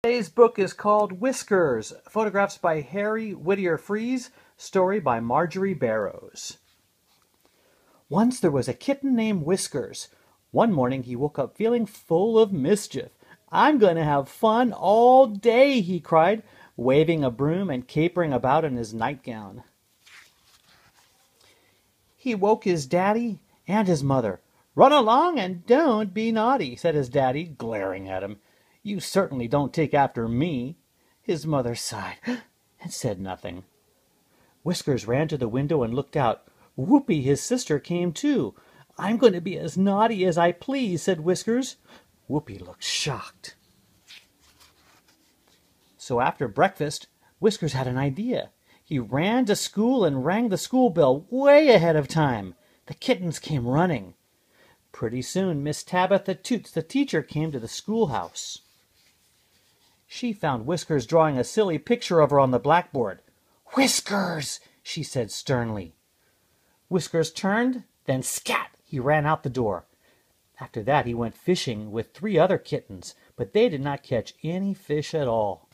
Today's book is called Whiskers, photographs by Harry Whittier Fries, story by Marjorie Barrows. Once there was a kitten named Whiskers. One morning he woke up feeling full of mischief. "I'm going to have fun all day," he cried, waving a broom and capering about in his nightgown. He woke his daddy and his mother. "Run along and don't be naughty," said his daddy, glaring at him. "You certainly don't take after me." His mother sighed and said nothing. Whiskers ran to the window and looked out. Whoopee, his sister, came too. "I'm going to be as naughty as I please," said Whiskers. Whoopee looked shocked. So after breakfast, Whiskers had an idea. He ran to school and rang the school bell way ahead of time. The kittens came running. Pretty soon Miss Tabitha Toots, the teacher, came to the schoolhouse. She found Whiskers drawing a silly picture of her on the blackboard. "Whiskers!" she said sternly. Whiskers turned, then scat! He ran out the door. After that he went fishing with 3 other kittens, but they did not catch any fish at all.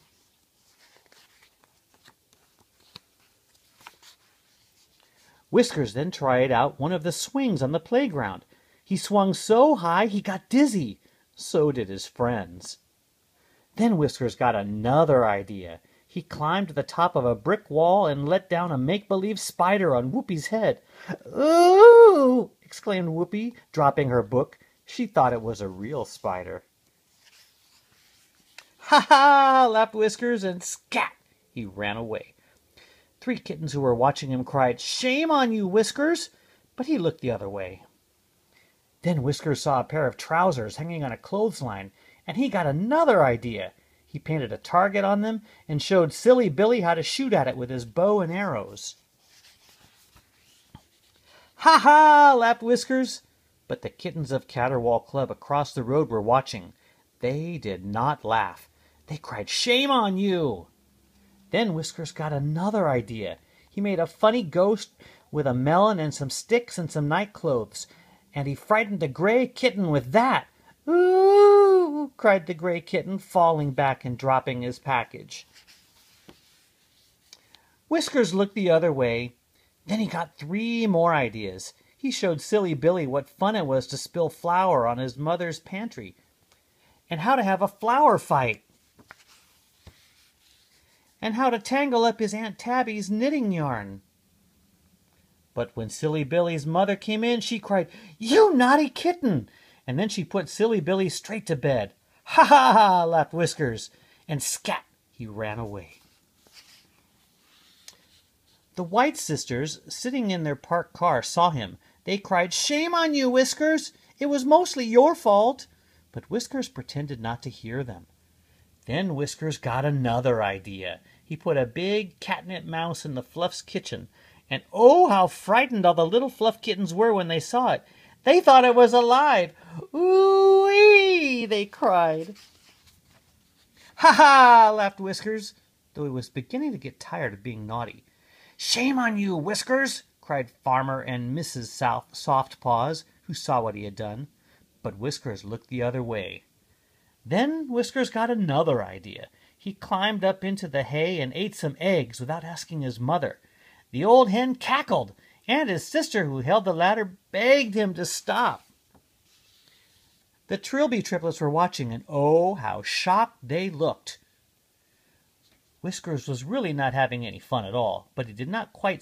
Whiskers then tried out one of the swings on the playground. He swung so high he got dizzy. So did his friends. Then Whiskers got another idea. He climbed to the top of a brick wall and let down a make-believe spider on Whoopee's head. "Ooh!" exclaimed Whoopee, dropping her book. She thought it was a real spider. "Ha ha!" laughed Whiskers, and scat! He ran away. 3 kittens who were watching him cried, "Shame on you, Whiskers!" But he looked the other way. Then Whiskers saw a pair of trousers hanging on a clothesline, and he got another idea. He painted a target on them and showed Silly Billy how to shoot at it with his bow and arrows. "Ha ha!" laughed Whiskers. But the kittens of Caterwaul Club across the road were watching. They did not laugh. They cried, "Shame on you!" Then Whiskers got another idea. He made a funny ghost with a melon and some sticks and some night clothes, and he frightened the gray kitten with that. "Ooh!" cried the gray kitten, falling back and dropping his package. Whiskers looked the other way. Then he got 3 more ideas. He showed Silly Billy what fun it was to spill flour on his mother's pantry, and how to have a flour fight, and how to tangle up his Aunt Tabby's knitting yarn. But when Silly Billy's mother came in, she cried, "You naughty kitten!" And then she put Silly Billy straight to bed. "Ha ha ha!" laughed Whiskers, and scat! He ran away. The White sisters, sitting in their parked car, saw him. They cried, "Shame on you, Whiskers! It was mostly your fault." But Whiskers pretended not to hear them. Then Whiskers got another idea. He put a big catnip mouse in the Fluff's kitchen, and oh, how frightened all the little Fluff kittens were when they saw it. They thought it was alive. "Ooh-wee!" they cried. "Ha ha!" laughed Whiskers, though he was beginning to get tired of being naughty. "Shame on you, Whiskers!" cried Farmer and Mrs. Softpaws, who saw what he had done. But Whiskers looked the other way. Then Whiskers got another idea. He climbed up into the hay and ate some eggs without asking his mother. The old hen cackled, and his sister, who held the ladder, begged him to stop. The Trilby triplets were watching, and oh, how shocked they looked. Whiskers was really not having any fun at all, but he did not quite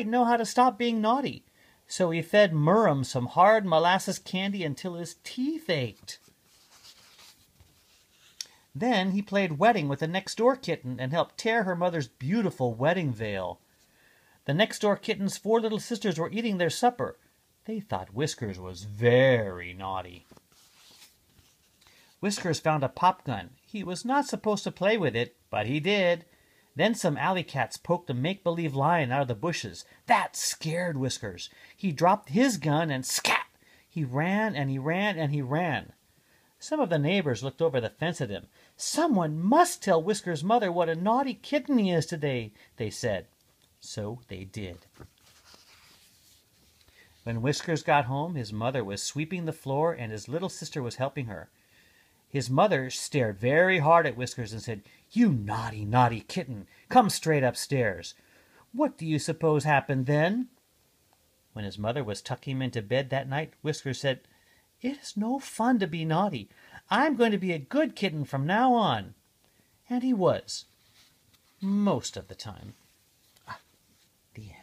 know how to stop being naughty. So he fed Murrum some hard molasses candy until his teeth ached. Then he played wedding with the next-door kitten and helped tear her mother's beautiful wedding veil. The next-door kitten's 4 little sisters were eating their supper. They thought Whiskers was very naughty. Whiskers found a pop gun. He was not supposed to play with it, but he did. Then some alley cats poked a make-believe lion out of the bushes. That scared Whiskers. He dropped his gun and scat! He ran and he ran and he ran. Some of the neighbors looked over the fence at him. "Someone must tell Whiskers' mother what a naughty kitten he is today," they said. So they did. When Whiskers got home, his mother was sweeping the floor and his little sister was helping her. His mother stared very hard at Whiskers and said, "You naughty, naughty kitten, come straight upstairs." What do you suppose happened then? When his mother was tucking him into bed that night, Whiskers said, "It is no fun to be naughty. I'm going to be a good kitten from now on." And he was, most of the time. The end.